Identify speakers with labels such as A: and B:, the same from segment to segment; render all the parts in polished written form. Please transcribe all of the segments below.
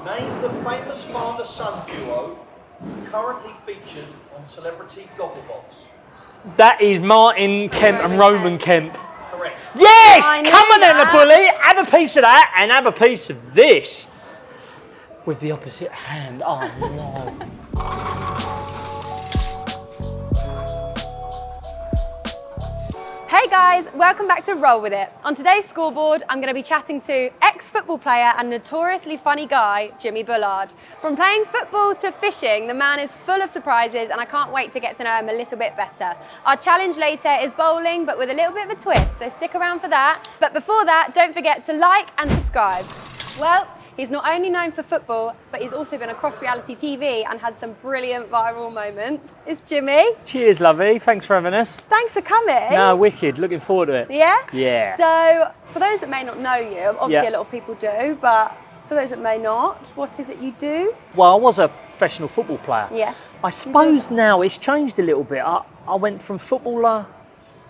A: Name the famous father-son duo currently featured on Celebrity Gogglebox.
B: That is Martin Kemp and Roman Kemp.
A: Correct.
B: Yes! Come on then, the bully. Have a piece of that and have a piece of this. With the opposite hand. Oh, no.
C: Hey guys, welcome back to Roll With It. On today's scoreboard, I'm going to be chatting to ex-football player and notoriously funny guy, Jimmy Bullard. From playing football to fishing, the man is full of surprises and I can't wait to get to know him a little bit better. Our challenge later is bowling, but with a little bit of a twist, so stick around for that. But before that, don't forget to like and subscribe. Well, he's not only known for football, but he's also been across reality TV and had some brilliant viral moments. It's Jimmy.
B: Cheers, lovey. Thanks for having us.
C: Thanks for coming.
B: No, wicked. Looking forward to it.
C: Yeah?
B: Yeah.
C: So, for those that may not know you, obviously a lot of people do, but for those that may not, what is it you do?
B: Well, I was a professional football player.
C: Yeah.
B: I suppose now it's changed a little bit. I went from footballer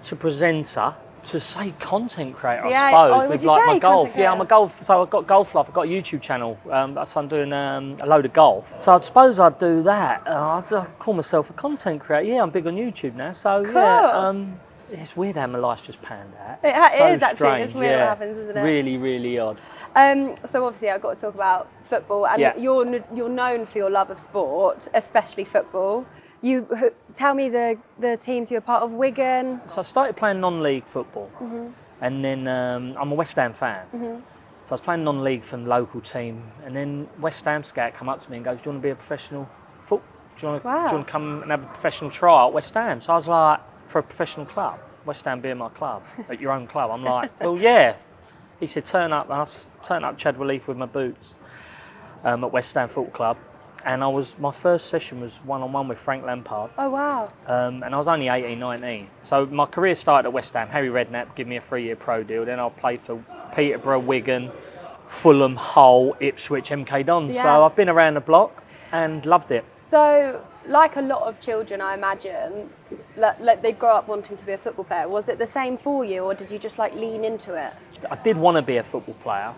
B: to presenter to say content creator, I suppose, with like my golf. Yeah, I'm a golf, so I've got golf life. I've got a YouTube channel, so I'm doing a load of golf. So I suppose I'd do that. I'd call myself a content creator. Yeah, I'm big on YouTube now, so
C: cool.
B: Yeah. It's weird how my life's just panned out.
C: It is actually,
B: strange.
C: it's weird what happens, isn't it?
B: Really, really odd.
C: So obviously I've got to talk about football, and you're known for your love of sport, especially football. Tell me the teams you were part of. Wigan.
B: So I started playing non-league football, and then I'm a West Ham fan. So I was playing non-league for the local team, and then West Ham scout come up to me and goes, "Do you want to be a professional football? Do you want to come and have a professional trial at West Ham?" So I was like, "For a professional club, West Ham being my club, at your own club." I'm like, "Well, yeah." He said, "Turn up," and I turned up Chadwell Heath with my boots at West Ham Football Club. And my first session was one-on-one with Frank Lampard.
C: Oh, wow.
B: And I was only 18, 19. So my career started at West Ham. Harry Redknapp gave me a 3-year pro deal. Then I played for Peterborough, Wigan, Fulham, Hull, Ipswich, MK Dons.
C: Yeah.
B: So I've been around the block and loved it.
C: So, like a lot of children, I imagine, like they grow up wanting to be a football player. Was it the same for you, or did you just like lean into it?
B: I did want to be a football player,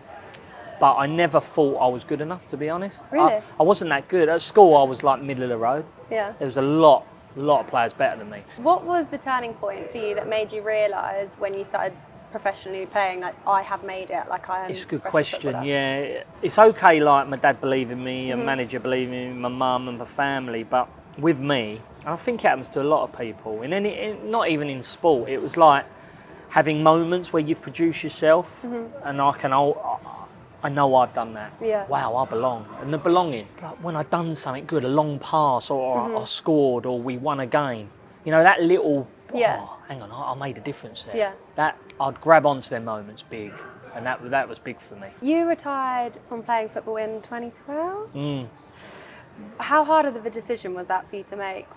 B: but I never thought I was good enough, to be honest.
C: Really?
B: I wasn't that good. At school, I was like middle of the road.
C: Yeah.
B: There was a lot of players better than me.
C: What was the turning point for you that made you realise when you started professionally playing, like, I have made it, like I am?
B: It's a good question, yeah. It's okay, like my dad believed in me, a manager believed in me, my mum and the family, but with me, and I think it happens to a lot of people, not even in sport, it was like having moments where you've produced yourself, and I know I've done that.
C: Yeah.
B: Wow, I belong. And the belonging, like when I've done something good, a long pass, or I scored, or we won a game, you know, that little, hang on, I made a difference there.
C: Yeah.
B: That, I'd grab onto them moments big, and that was big for me.
C: You retired from playing football in 2012? How hard of a decision was that for you to make?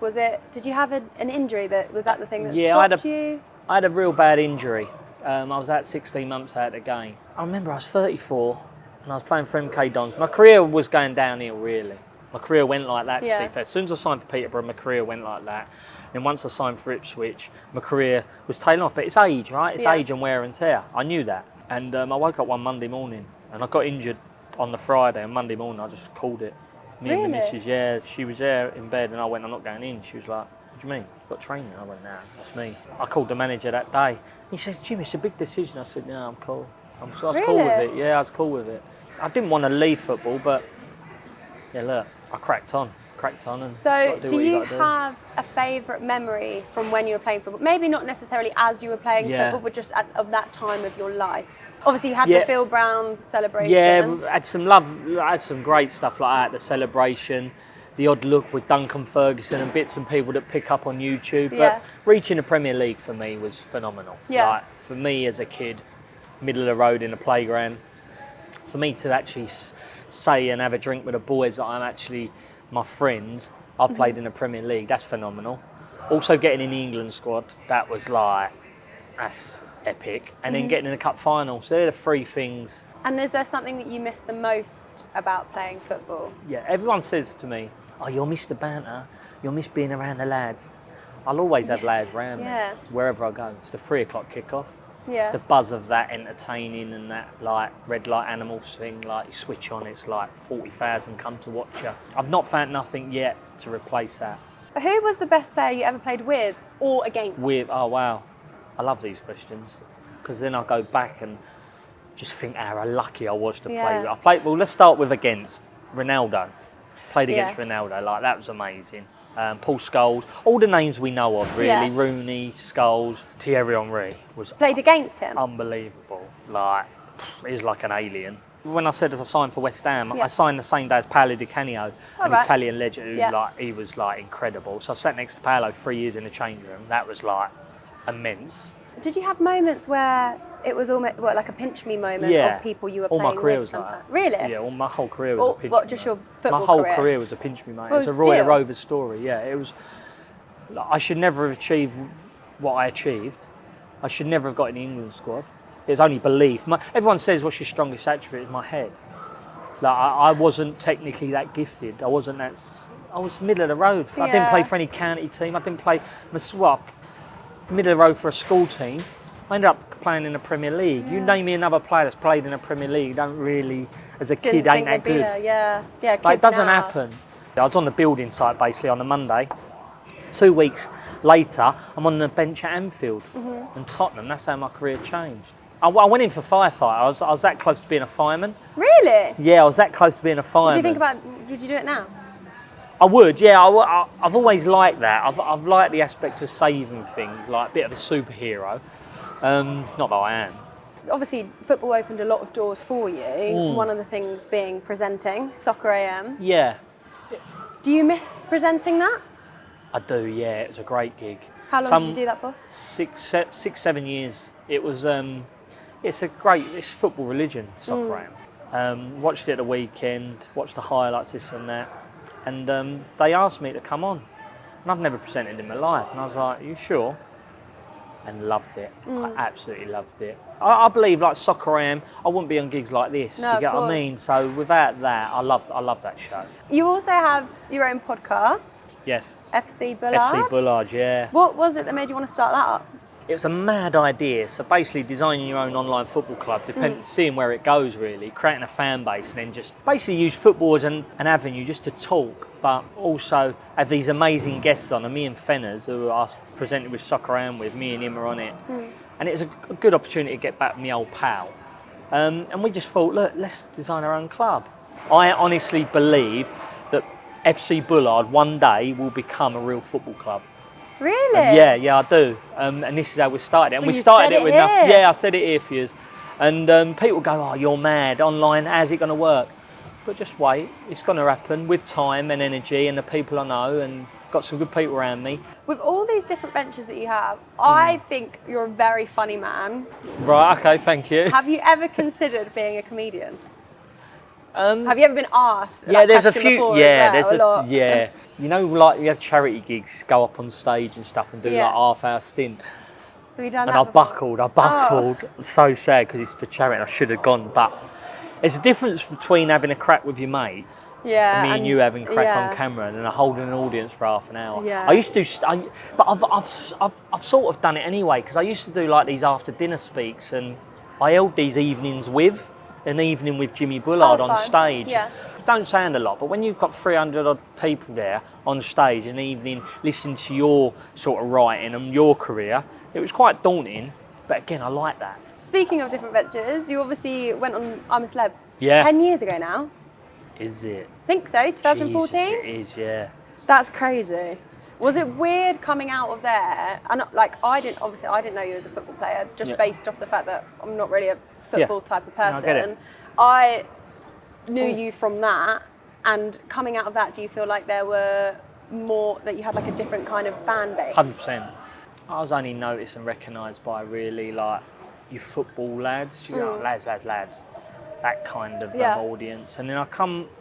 C: Did you have an injury was that the thing that stopped you?
B: I had a real bad injury. I was out 16 months out of the game. I remember I was 34, and I was playing for MK Dons. My career was going downhill, really. My career went like that, to be fair. As soon as I signed for Peterborough, my career went like that. And once I signed for Ipswich, my career was tailing off. But it's age, right? It's age and wear and tear. I knew that. And I woke up one Monday morning, and I got injured on the Friday. And Monday morning, I just called it. Me and the missus, she was there in bed, and I went, "I'm not going in." She was like, "What do you mean? You've got training?" I went, "Nah, that's me." I called the manager that day. He said, "Jim, it's a big decision." I said, "No, I'm cool. I was cool with it." Yeah, I was cool with it. I didn't want to leave football, but yeah, look, I cracked on and
C: so do you have a favourite memory from when you were playing football? Maybe not necessarily as you were playing football, but just of that time of your life. Obviously you had the Phil Brown celebration.
B: Yeah, I had some great stuff like that, the celebration, the odd look with Duncan Ferguson and bits and people that pick up on YouTube. But reaching the Premier League for me was phenomenal. Yeah. Like, for me as a kid, middle of the road in a playground, for me to actually say and have a drink with the boys that I'm actually my friends, I've played in the Premier League, that's phenomenal. Also getting in the England squad, that's epic. And then getting in the cup final, so they're the three things.
C: And is there something that you miss the most about playing football?
B: Yeah, everyone says to me, "Oh, you'll miss the banter, you'll miss being around the lads." I'll always have lads around me, wherever I go. It's the 3 o'clock kickoff.
C: Yeah.
B: It's the buzz of that entertaining and that like red light animals thing. Like you switch on, it's like 40,000 come to watch you. I've not found nothing yet to replace that.
C: Who was the best player you ever played with or against?
B: Oh wow, I love these questions because then I go back and just think how lucky I was to play with. Well, let's start with against Ronaldo. Played against Ronaldo, like that was amazing. Paul Scholes, all the names we know of really.
C: Yeah.
B: Rooney, Scholes, Thierry Henry was
C: Played against him?
B: unbelievable. Like he's like an alien. When I said I signed for West Ham,
C: Yeah.
B: I signed the same day as Paolo Di Canio, an
C: right.
B: Italian legend. Who,
C: Yeah.
B: like he was like incredible. So I sat next to Paolo 3 years in the change room. That was like immense.
C: Did you have moments where it was almost like a pinch me moment of people you were
B: all
C: playing
B: my career
C: with
B: was like
C: sometimes?
B: that.
C: Really?
B: Yeah, all my whole career was a pinch
C: what,
B: me
C: just
B: moment.
C: your football
B: My whole
C: career?
B: career was a pinch me moment.
C: Well,
B: It's a Roy
C: still.
B: Rovers story. Yeah, it was. Like, I should never have achieved what I achieved. I should never have got in the England squad. It was only belief. Everyone says, "What's your strongest attribute?" It's my head. Like I wasn't technically that gifted. I wasn't that. I was middle of the road. I didn't play for any county team. I didn't play my swap. Middle of the road for a school team. I ended up playing in the Premier League. You name me another player that's played in the Premier League. Don't really, as a kid, ain't that good.
C: Yeah,
B: Like,
C: kids
B: it doesn't
C: now.
B: happen. I was on the building site basically on a Monday. 2 weeks later, I'm on the bench at Anfield and Tottenham. That's how my career changed. I went in for firefighter. I was that close to being a fireman.
C: Really?
B: Yeah, I was that close to being a fireman.
C: What do you think about? Would you do it now?
B: I would, yeah. I've always liked that. I've liked the aspect of saving things, like a bit of a superhero. Not that I am.
C: Obviously, football opened a lot of doors for you. One of the things being presenting Soccer AM.
B: Yeah,
C: Do you miss presenting that?
B: I do. Yeah, it was a great gig.
C: How long did you do that for?
B: 7 years. It was. It's football religion, Soccer AM. Watched it at the weekend. Watched the highlights, this and that, and they asked me to come on, and I've never presented in my life, and I was like, "Are you sure?" And loved it. I absolutely loved it. I believe like Soccer AM, I wouldn't be on gigs like this.
C: No,
B: you get
C: of
B: what I mean? So without that, I love that show.
C: You also have your own podcast,
B: Yes.
C: FC Bullard.
B: FC Bullard, yeah.
C: What was it that made you want to start that up?
B: It was a mad idea. So basically designing your own online football club, seeing where it goes really, creating a fan base and then just basically use football as an avenue just to talk, but also have these amazing guests on, and me and Fenners, who I presented with Soccer AM with, me and him are on it. And it was a good opportunity to get back with my old pal. And we just thought, look, let's design our own club. I honestly believe that FC Bullard one day will become a real football club.
C: Really?
B: Yeah, I do. And this is how we started it. And
C: Well,
B: we
C: you
B: started
C: said
B: it
C: it
B: with
C: here.
B: nothing. Yeah, I said it here for years. And people go, "Oh, you're mad. Online, how's it going to work?" But just wait. It's going to happen with time and energy and the people I know, and got some good people around me.
C: With all these different ventures that you have, I think you're a very funny man.
B: Right, okay, thank you.
C: Have you ever considered being a comedian? Have you ever been asked?
B: Yeah,
C: that
B: there's a
C: question
B: few.
C: before
B: Yeah,
C: as well,
B: there's
C: a lot?
B: yeah. You know, like you have charity gigs, go up on stage and stuff, and do
C: Yeah.
B: like half-hour stint.
C: Have you done
B: And
C: that
B: I
C: before?
B: buckled. I'm so sad because it's for charity. I should have gone, but there's a difference between having a crack with your mates,
C: Yeah,
B: and me and you having crack
C: yeah.
B: on camera, and then holding an audience for half an hour.
C: Yeah.
B: I used to do, but I've sort of done it anyway because I used to do like these after dinner speaks, and I held these evenings with an evening with Jimmy Bullard on
C: fun.
B: stage.
C: Yeah.
B: Don't sound a lot, but when you've got 300 odd people there on stage an evening listening to your sort of writing and your career, it was quite daunting. But again, I like that.
C: Speaking of different ventures, you obviously went on I'm a Celeb 10 years ago now.
B: Is it?
C: I think so, 2014?
B: Jesus, it is, yeah.
C: That's crazy. Was it weird coming out of there? And like, I didn't know you as a football player, just
B: Yeah.
C: based off the fact that I'm not really a football type of
B: No, I
C: person.
B: get it.
C: I knew you from that, and coming out of that, do you feel like there were more, that you had like a different kind of fan base?
B: 100%. I was only noticed and recognised by really like you football lads, you know, lads, that kind of audience. And then I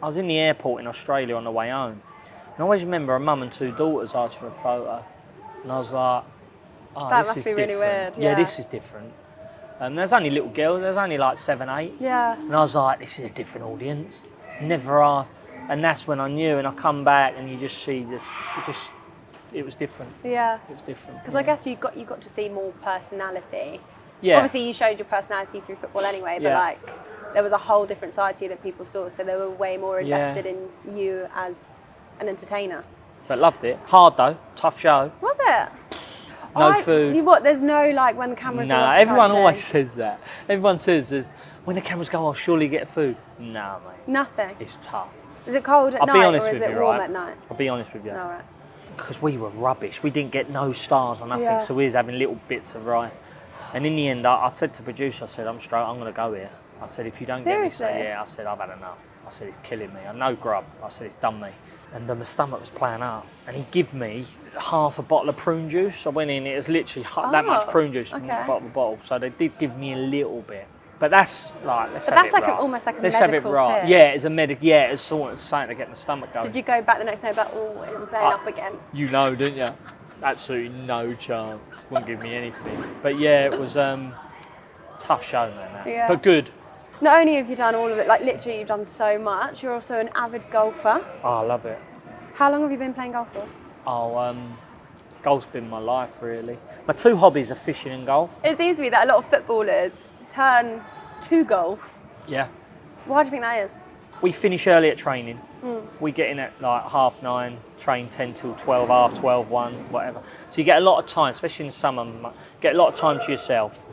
B: was in the airport in Australia on the way home, and I always remember a mum and two daughters asked for a photo, and I was like, oh,
C: That
B: this
C: must
B: is
C: be really
B: different.
C: weird, yeah.
B: This is different. And there's only little girls, there's only like 7, 8.
C: Yeah.
B: And I was like, this is a different audience. Never asked. And that's when I knew, and I come back and you just see this, it was different.
C: Yeah.
B: It was different.
C: Because I guess you got to see more personality
B: Yeah.
C: Obviously, you showed your personality through football anyway, but like, there was a whole different side to you that people saw, so they were way more invested in you as an entertainer.
B: But loved it. Hard though, tough show.
C: Was it?
B: No food.
C: There's no, like, when the cameras are off
B: everyone
C: type
B: always
C: thing?
B: says that. Everyone says, when the cameras go, I'll surely get food. No, mate.
C: Nothing.
B: It's tough.
C: Is it cold at night or is it warm at night?
B: I'll be honest with you.
C: All right.
B: Because we were rubbish. We didn't get no stars or nothing, so we was having little bits of rice. And in the end, I said to the producer, I said, I'm going to go here. I said, if you don't get me, I said, I've had enough. I said, it's killing me. I know grub. I said, it's done me. And then my stomach was playing up. And he gave me half a bottle of prune juice. I went in, it was literally that much prune juice in the bottom of the bottle. So they did give me a little bit. But that's like,
C: almost like a
B: let's have it
C: medical
B: right.
C: thing.
B: Yeah, it's a it's sort of something to get my stomach going.
C: Did you go back the next day like, oh, I'm playing up again?
B: You know, didn't you? Absolutely no chance. Wouldn't give me anything. But yeah, it was tough show, man.
C: Yeah.
B: But good.
C: Not only have you done all of it, like literally you've done so much, you're also an avid golfer.
B: Oh, I love it.
C: How long have you been playing golf for?
B: Oh, golf's been my life, really. My two hobbies are fishing and golf.
C: It seems to me that a lot of footballers turn to golf.
B: Yeah.
C: Why do you think that is?
B: We finish early at training. We get in at like 9:30, train 10 till 12, half 12, 1, whatever. So you get a lot of time, especially in summer, get a lot of time to yourself.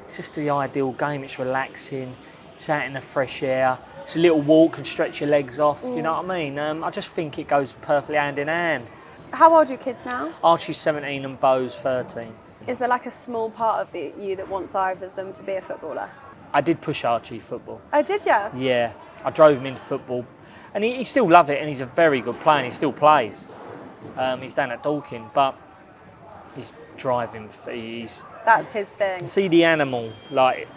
B: It's just the ideal game, it's relaxing, it's out in the fresh air, it's a little walk and stretch your legs off, you know what I mean? I just think it goes perfectly hand in hand.
C: How old are your kids now?
B: Archie's 17 and Bo's 13.
C: Is there like a small part of you that wants either of them to be a footballer?
B: I did push Archie football.
C: Oh, did you?
B: Yeah, I drove him into football. And he still loves it, and he's a very good player, and he still plays. He's down at Dorking, but he's driving.
C: That's his thing.
B: See the animal, like,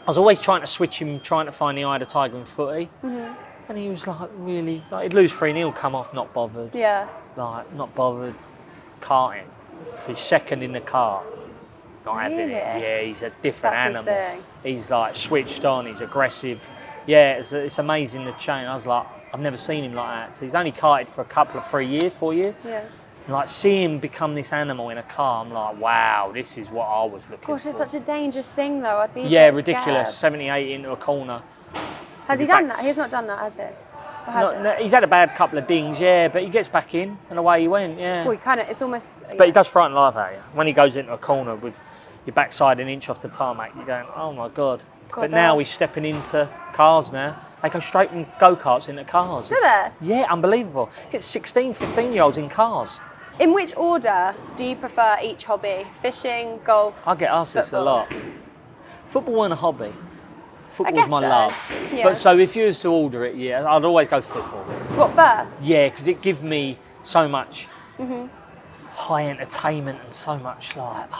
B: I was always trying to switch him, trying to find the eye of the tiger in footy. And he was like, really, like, he'd lose 3-0, come off, not bothered.
C: Yeah.
B: Like, not bothered karting. He's second in the kart. Not having it. Yeah, he's a different animal.
C: His thing.
B: He's like switched on, he's aggressive. Yeah, it's amazing the change. I was like, I've never seen him like that. So he's only karted for a couple of 4 years.
C: Yeah.
B: And like seeing him become this animal in a car, I'm like, wow, this is what I was looking for.
C: Gosh, it's such a dangerous thing though. I'd be
B: ridiculous.
C: Scared.
B: 78 into a corner.
C: Has he done that? He's not done that, has he?
B: No, he's had a bad couple of dings, yeah, but he gets back in and away he went, yeah.
C: Well, he kind of, it's almost...
B: But he does frighten life out of you. When he goes into a corner with your backside an inch off the tarmac, you're going, oh my God. But now he's stepping into cars now. They go straight from go-karts into cars.
C: Do they?
B: Yeah, unbelievable. Get 16, 15-year-olds in cars.
C: In which order do you prefer each hobby? Fishing, golf,
B: I get asked this a lot. Football wasn't a hobby. Football's my
C: so.
B: love.
C: Yeah.
B: But so if you was to order it, yeah, I'd always go football.
C: What first?
B: Yeah, because it gives me so much high entertainment and so much like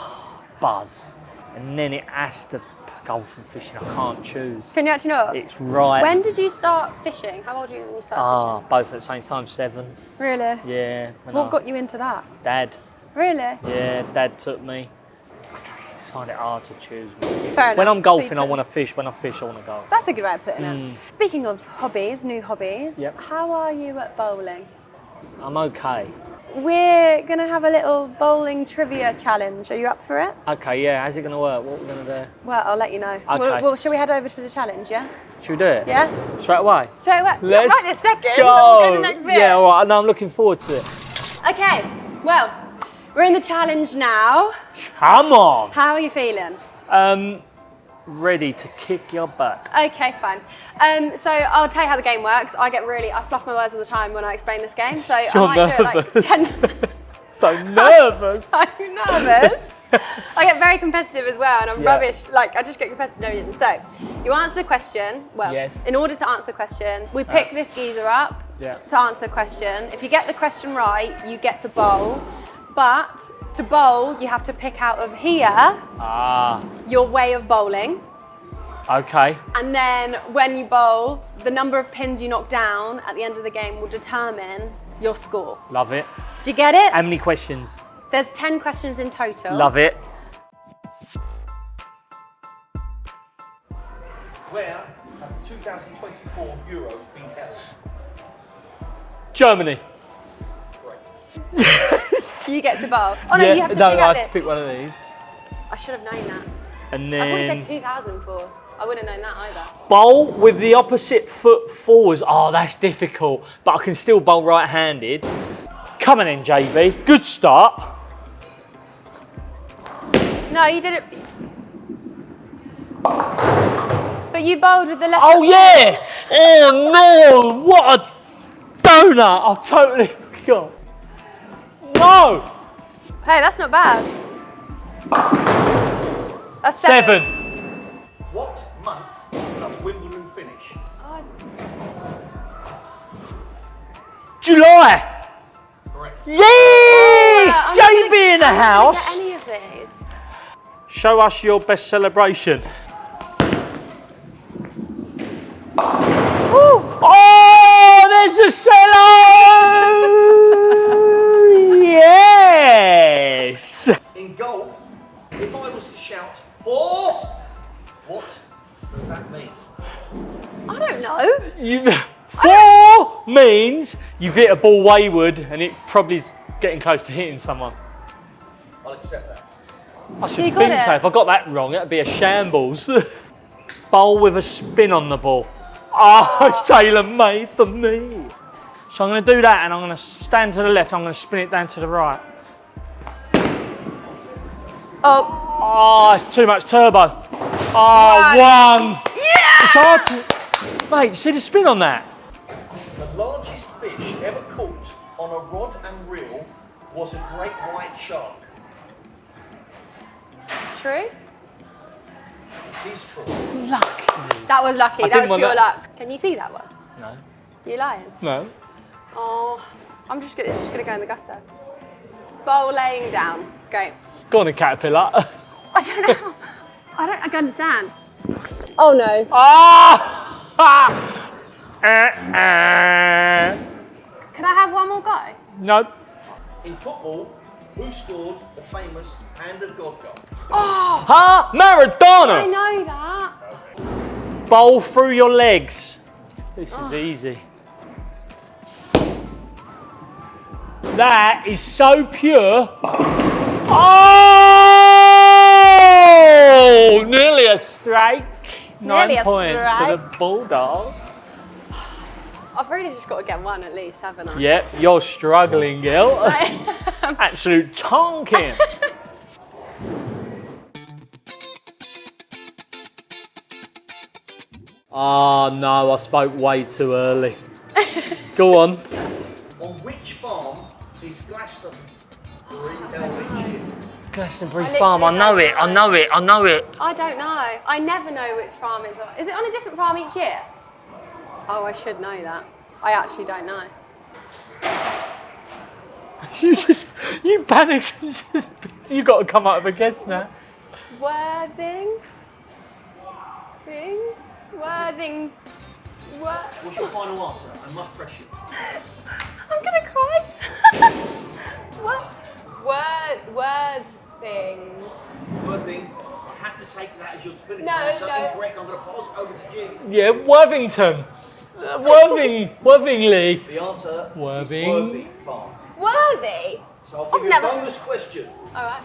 B: buzz. And then it has to golf and fishing. I can't choose.
C: Can you actually not?
B: It's right.
C: When did you start fishing? How old were you when you started fishing?
B: Both at the same time, 7.
C: Really?
B: Yeah.
C: What got you into that?
B: Dad.
C: Really?
B: Yeah, Dad took me. I just find it hard to choose.
C: Fair enough.
B: When I'm golfing, I want to fish. When I fish, I want to golf.
C: That's a good way of putting it. Speaking of hobbies, new hobbies, how are you at bowling?
B: I'm okay.
C: We're going to have a little bowling trivia challenge. Are you up for it?
B: Okay, yeah. How's it going to work? What are we going to do?
C: Well, I'll let you know.
B: Okay.
C: Well, shall we head over to the challenge, yeah?
B: Should we do it?
C: Yeah?
B: Straight away?
C: Straight away.
B: Let's
C: Not right this second.
B: go.
C: Let's go to the next bit.
B: Yeah, all right. No, I'm looking forward to it.
C: Okay, well, we're in the challenge now.
B: Come on.
C: How are you feeling?
B: Ready to kick your butt.
C: Okay, fine. So I'll tell you how the game works. I fluff my words all the time when I explain this game, so I might do it like 10...
B: So nervous.
C: I'm so nervous. I get very competitive as well, and I'm rubbish. Like, I just get competitive no reason. So, you answer the question. Well, in order to answer the question, we pick this geezer up to answer the question. If you get the question right, you get to bowl. But to bowl, you have to pick out of here your way of bowling.
B: Okay.
C: And then when you bowl, the number of pins you knock down at the end of the game will determine your score.
B: Love it.
C: Do you get it?
B: How many questions?
C: There's 10 questions in total.
B: Love it.
A: Where have the 2024 Euros been held?
B: Germany.
C: You get to bowl. Oh no, you have to
B: I have
C: this.
B: to pick one of these.
C: I should have known that.
B: And
C: I thought you
B: then
C: said 2004. I wouldn't have known that either.
B: bowl with the opposite foot forwards. Oh, that's difficult, but I can still bowl right-handed. Come on in, JB. Good start.
C: No, you did it. But you bowled with the left.
B: Oh, yeah. Oh, no. What a donut. I've totally forgot. No.
C: Hey, that's not bad. That's 7.
A: What month does Wimbledon finish?
C: Oh,
B: July.
A: Correct.
B: Yes.
C: I'm
B: JB in the
C: I'm not
B: house.
C: gonna get any of these.
B: Show us your best celebration.
C: Woo.
B: Oh, there's a cello! Yes!
A: In golf, if I was to shout 4, what does that mean?
C: I don't know.
B: 4 means you've hit a ball wayward and it probably is getting close to hitting someone.
A: I'll accept that.
B: I should
C: You got
B: think
C: it.
B: so. If I got that wrong, it'd be a shambles. Bowl with a spin on the ball. Oh, it's tailor-made for me. So I'm going to do that and I'm going to stand to the left. I'm going to spin it down to the right.
C: Oh,
B: Oh, it's too much turbo. Oh, one.
C: yeah!
B: It's hard to... Mate, you see the spin on that?
A: The largest fish ever caught on a rod and reel was a great white shark.
C: True.
A: It is true.
C: Luck. That was lucky.
B: I
C: That
B: didn't
C: was
B: want
C: pure
B: that.
C: luck. Can you see that one?
B: No.
C: You lying?
B: No.
C: Oh, it's just gonna go in the gutter. Bowl laying down. Go.
B: Go on then, Caterpillar.
C: I don't know. I can understand. Oh no.
B: Ah!
C: Can I have one more go?
B: No.
A: In football, who scored the famous hand of God goal?
C: Oh,
B: Ha!
C: I
B: Maradona!
C: know that.
B: Bowl through your legs. This is easy. That is so pure. Oh! Nearly a strike.
C: Nearly
B: 9
C: a
B: points for the
C: strike.
B: Bulldog.
C: I've really just got to get one at least, haven't I?
B: Yep, you're struggling, girl.
C: Right.
B: Absolute tonking. Oh no, I spoke way too early. Go on.
A: On which farm is Glastonbury held each year?
B: Glastonbury
C: I
B: Farm, I know
C: literally
B: it,
C: don't
B: I know it, I know it.
C: I don't know. I never know which farm it's on. Is it on a different farm each year? Oh, I should know that. I actually don't know.
B: You panicked and just, you got to come up with a guess now.
C: Worthing? Worthing?
A: What's your final answer? I must press you.
C: I'm gonna cry. What? Worthing.
A: Worthing, I have to take that as your definitive
C: No,
A: answer.
C: no.
A: Incorrect. I'm going to pass it over to Jim.
B: Yeah, Worthington. Worthingly.
A: The answer
B: Worthing.
A: is Worthing Farm.
C: Worthy?
A: So I'll
C: I've
A: give you
C: never-
A: a bonus question.
C: Alright.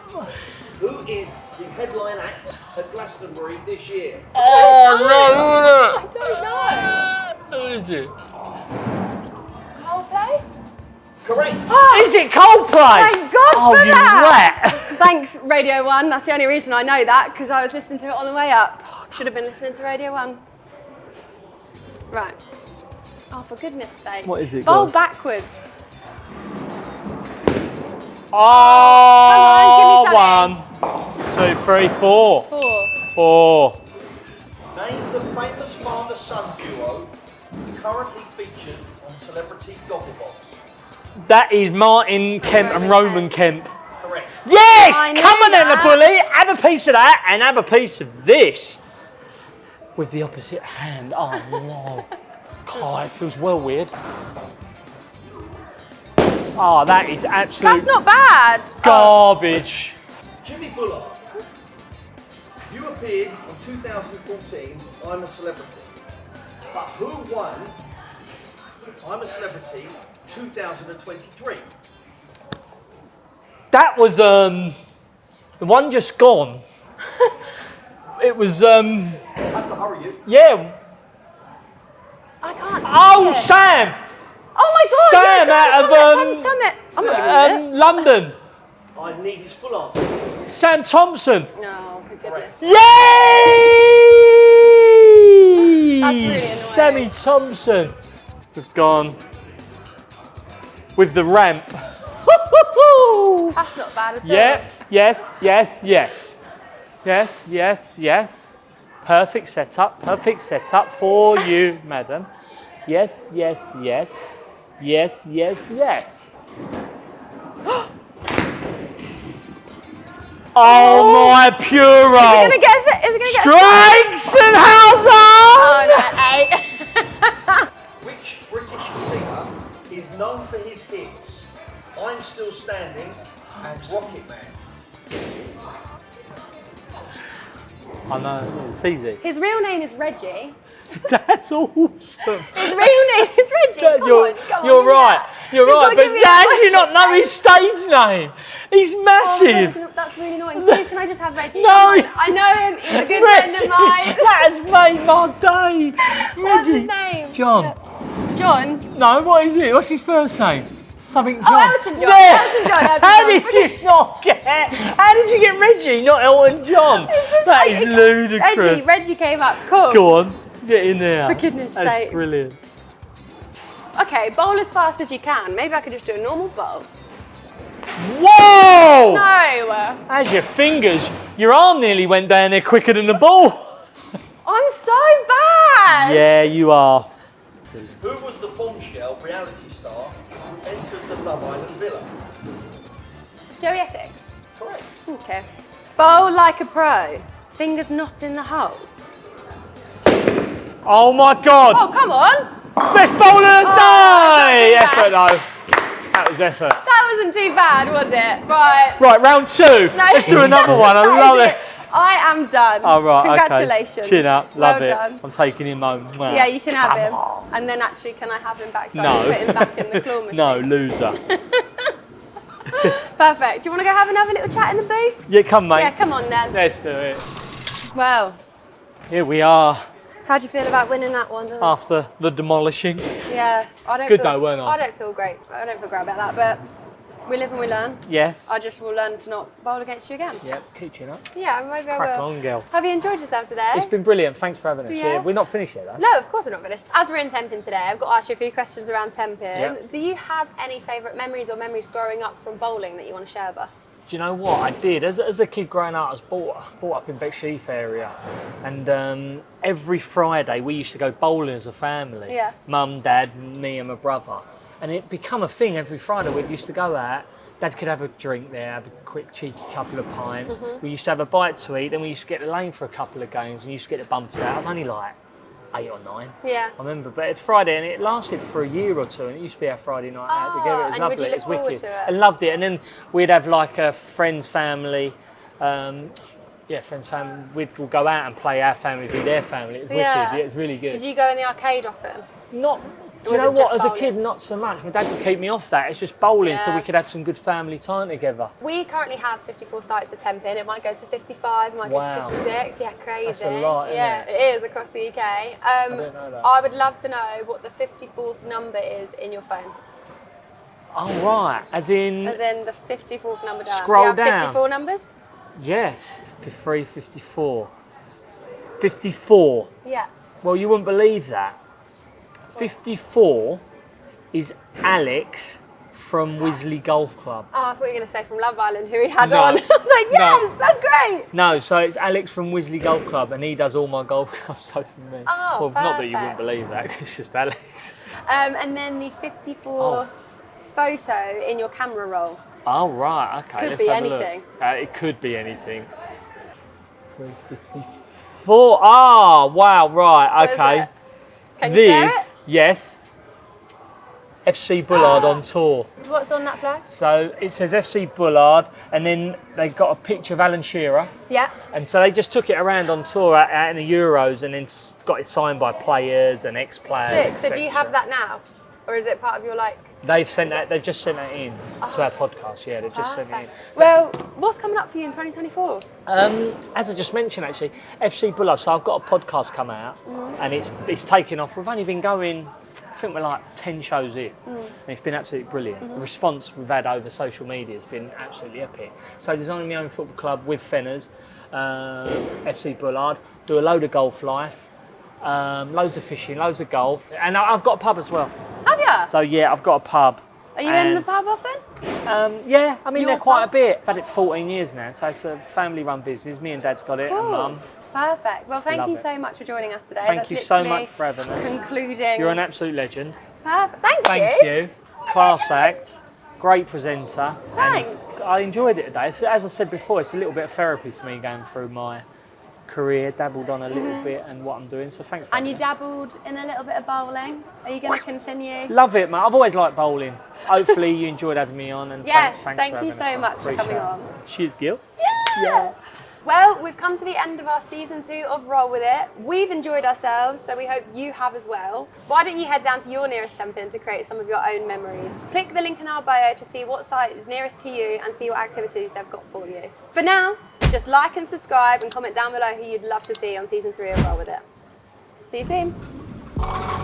A: Who is the headline act at Glastonbury this year?
B: Oh
C: I don't know.
B: no! Who is it?
C: Coldplay?
A: Correct.
B: Is it Coldplay?
C: Thank God
B: Oh,
C: for
B: you
C: that.
B: rat.
C: Thanks, Radio 1. That's the only reason I know that, because I was listening to it on the way up. Should have been listening to Radio 1. Right. Oh, for goodness sake.
B: What is it,
C: Bowl
B: girl?
C: backwards.
B: Oh,
C: Come on, give me
B: 1, 2, 3, 4.
C: 4.
B: 4.
A: Name the famous father-son duo currently featured on Celebrity Gogglebox.
B: That is Martin Kemp and Roman Kemp.
A: Correct.
B: Yes!
C: I knew
B: Come on then,
C: that.
B: bully. Have a piece of that and have a piece of this. With the opposite hand. Oh no. God, it feels well weird. Oh, that is absolute
C: That's not bad.
B: garbage.
A: Jimmy Bullard, you appeared in 2014 I'm a Celebrity. But who won I'm a Celebrity 2023?
B: That was the one just gone. It was,
A: I have to hurry you.
B: yeah.
C: I can't.
B: Oh,
C: see it.
B: Sam!
C: Oh my God!
B: Sam
C: yeah,
B: out of
C: Tom it. I'm not giving you it.
B: London.
A: I need his full answer.
B: Sam Thompson.
C: No, for goodness.
B: Yay!
C: That's really annoying.
B: Sammy Thompson. We've gone with the ramp.
C: That's not bad at all.
B: Yeah. Yes. Yes. Yes. Yes. Yes. Yes. Perfect setup. Perfect setup for you, madam. Yes. Yes. Yes. Yes. Yes. Yes. Oh my pure
C: Is it gonna get it? Is it gonna get
B: Strikes and Hauser!
C: Oh no, 8.
A: Which British singer is known for his hits I'm Still Standing and Rocket Man?
B: I know, it's easy.
C: His real name is Reggie.
B: That's awesome.
C: His real name is Reggie. Come on.
B: You're right. You're
C: You've
B: right.
C: got to
B: But
C: give me
B: how
C: a
B: do you not know his stage name? He's massive.
C: Oh, that's really annoying. Please, can I just have Reggie?
B: No.
C: Come on. I know him. He's a good friend of mine.
B: That has made my day.
C: What's
B: Reggie.
C: his name?
B: John.
C: John.
B: No, what is it? What's his first name? Something John.
C: Oh, Elton John.
B: Yeah.
C: Elton John. Elton
B: How
C: John.
B: did you not get? How did you get Reggie, not Elton John?
C: It's just
B: That
C: like-
B: is ludicrous.
C: Reggie came up. Cool.
B: Go on, get in there.
C: For goodness
B: That's
C: sake.
B: brilliant.
C: Okay, bowl as fast as you can. Maybe I could just do a normal bowl.
B: Whoa!
C: No.
B: As your fingers, your arm nearly went down there quicker than the ball.
C: I'm so bad.
B: Yeah, you are.
A: Who was the bombshell reality star who entered the Love Island villa?
C: Joey Essex.
A: Correct.
C: Okay. Bowl like a pro. Fingers not in the holes.
B: Oh my God!
C: Oh, come on.
B: Best bowler of the day!
C: that's not
B: Effort
C: too
B: though. That was effort.
C: That wasn't too bad, was it? Right.
B: Right, round two. Let's do another one. I love it.
C: I am done.
B: All right,
C: Congratulations.
B: okay. Chin up, love
C: well
B: it.
C: Done.
B: I'm taking him home. Wow.
C: Yeah, you can have
B: Come
C: him.
B: on.
C: And then actually, can I have him back so I
B: No.
C: can put him back in the claw machine?
B: No, loser.
C: Perfect. Do you want to go have another little chat in the booth?
B: Yeah, come mate.
C: Yeah, come on then.
B: Let's do it.
C: Well,
B: Here we are
C: how do you feel about winning that one?
B: after the demolishing.
C: Yeah, I don't
B: Good
C: feel,
B: though, weren't I?
C: I don't feel great. I don't feel great about that, but we live and we learn.
B: Yes.
C: I just will learn to not bowl against you again.
B: Yep, keep chin up.
C: Yeah, maybe I
B: Crack
C: will.
B: on, girl.
C: Have you enjoyed yourself today?
B: It's been brilliant. Thanks for having us.
C: Yeah.
B: Yeah, we're not finished yet though.
C: No, of course we're not finished. As we're in Tenpin today, I've got to ask you a few questions around Tenpin.
B: Yep.
C: Do you have any favourite memories or memories growing up from bowling that you want to share with us?
B: Do you know what I did? As a kid growing up, I was brought up in Bexleyheath area, and every Friday we used to go bowling as a family.
C: Yeah.
B: Mum, Dad, me, and my brother, and it become a thing every Friday. We used to go out. Dad could have a drink there, have a quick cheeky couple of pints. We used to have a bite to eat, then we used to get the lane for a couple of games, and used to get the bumps out. I was only like 8 or 9.
C: Yeah.
B: I remember, but it's Friday, and it lasted for a year or two, and it used to be our Friday night out
C: Oh,
B: together. It was
C: and
B: lovely.
C: would you
B: It was
C: look forward
B: wicked.
C: to it?
B: I loved it, and then we'd have like a friend's family. Friend's family. We'd go out and play our family, do their family. It was wicked. Yeah, it was really good.
C: Did you go in the arcade often?
B: Not. Do
C: Or
B: you
C: was
B: know
C: it just
B: what? As a
C: bowling?
B: kid, not so much. My dad would keep me off that. It's just bowling, so
C: Yeah.
B: we could have some good family time together.
C: We currently have 54 sites at Tenpin. It might go to 55, it might
B: Wow.
C: go to 56. Yeah, crazy.
B: That's a lot, isn't
C: yeah,
B: it?
C: it is across the UK. I
B: didn't know that.
C: I would love to know what the 54th number is in your phone.
B: Oh right, as in
C: As in the 54th number down.
B: Scroll
C: Do you have
B: down.
C: 54 numbers?
B: yes, 53, 54. 54.
C: Yeah.
B: Well, you wouldn't believe that. 54 is Alex from Wisley Golf Club.
C: Oh, I thought you were going to say from Love Island, who he had
B: No.
C: on. I was like, yes,
B: No.
C: that's great.
B: No, so it's Alex from Wisley Golf Club, and he does all my golf clubs, so for me.
C: Oh,
B: well, not that you wouldn't
C: perfect.
B: believe that, 'cause it's just Alex.
C: And then the 54th photo in your camera roll.
B: Oh, right, okay.
C: Could
B: let's
C: be
B: have a
C: anything.
B: Look. It could be anything. 354. Ah, wow, right,
C: What is
B: okay.
C: it? Can you share it?
B: Yes. FC Bullard on tour.
C: What's on that flag?
B: So it says FC Bullard, and then they got a picture of Alan Shearer.
C: Yeah.
B: And so they just took it around on tour out in the Euros, and then got it signed by players and ex-players.
C: Sick. So do you have that now? Or is it part of your like?
B: They've sent that. They've just sent that in to our podcast. Yeah, they've just sent it in.
C: Well, what's coming up for you in 2024?
B: As I just mentioned, actually, FC Bullard. So I've got a podcast come out, and it's taken off. We've only been going, I think we're like 10 shows in, and it's been absolutely brilliant. The response we've had over social media has been absolutely epic. So designing my own football club with Fenners, FC Bullard, do a load of golf life, loads of fishing, loads of golf, and I've got a pub as well.
C: Have you?
B: So yeah, I've got a pub.
C: Are you in the pub often?
B: Yeah, I mean
C: Your
B: they're quite
C: pub?
B: a bit. I've had it 14 years now, so it's a family-run business. Me and Dad's got it, and
C: Cool.
B: Mum.
C: Perfect. Well, thank
B: Love
C: you
B: it.
C: so much for joining us today.
B: Thank
C: That's
B: you so
C: literally
B: much for having us.
C: concluding.
B: You're an absolute legend.
C: Perfect.
B: Thank you. Class act, great presenter.
C: Thanks.
B: And I enjoyed it today. So, as I said before, it's a little bit of therapy for me going through my career, dabbled on a little bit and what I'm doing. So thanks. For
C: And you
B: having me.
C: dabbled in a little bit of bowling. Are you going to continue?
B: Love it, mate. I've always liked bowling. Hopefully you enjoyed having me on. And
C: Yes,
B: thanks
C: thank
B: for
C: you
B: having
C: so
B: us on.
C: much for
B: Appreciate
C: coming
B: it.
C: on.
B: Cheers, Gil.
C: Yeah. Well, we've come to the end of our season 2 of Roll With It. We've enjoyed ourselves, so we hope you have as well. Why don't you head down to your nearest Tenpin to create some of your own memories? Click the link in our bio to see what site is nearest to you and see what activities they've got for you. For now, just like and subscribe and comment down below who you'd love to see on season 3 of Roll With It. See you soon.